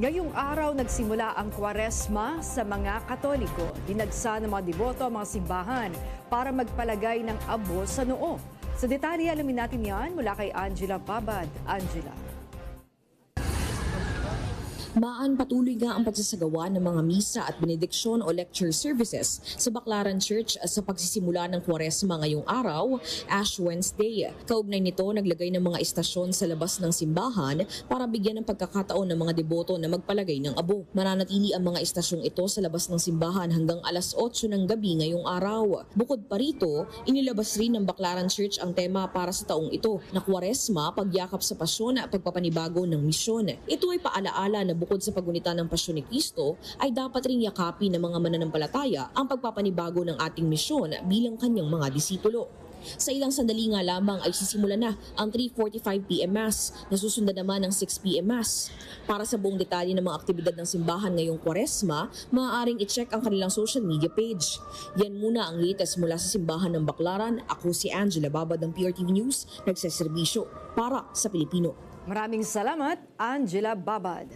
Ngayong araw nagsimula ang Kwaresma sa mga Katoliko. Dinagsa ng mga deboto ang mga simbahan para magpalagay ng abo sa noo. Sa detalye, alamin natin yan mula kay Angela Babad. Angela. Maan patuloy nga ang pagsasagawa ng mga misa at benediksyon o lecture services sa Baclaran Church sa pagsisimula ng Kwaresma ngayong araw, Ash Wednesday. Kaugnay nito, naglagay ng mga istasyon sa labas ng simbahan para bigyan ng pagkakataon ng mga deboto na magpalagay ng abo. Mananatili ang mga istasyong ito sa labas ng simbahan hanggang alas 8 ng gabi ngayong araw. Bukod pa rito, inilabas rin ng Baclaran Church ang tema para sa taong ito na Kwaresma, pagyakap sa pasyon at pagpapanibago ng misyon. Ito ay paalaala na bukod sa pagunita ng pasyon ni Kristo, ay dapat ring yakapin ng mga mananampalataya ang pagpapanibago ng ating misyon bilang kanyang mga disipulo. Sa ilang sandali nga lamang ay sisimula na ang 3:45 PM Mass, nasusundan naman ng 6 PM Mass. Para sa buong detalye ng mga aktibidad ng simbahan ngayong Kwaresma, maaaring i-check ang kanilang social media page. Yan muna ang latest mula sa simbahan ng Baclaran. Ako si Angela Babad ng PRTV News, nagseserbisyo para sa Pilipino. Maraming salamat, Angela Babad.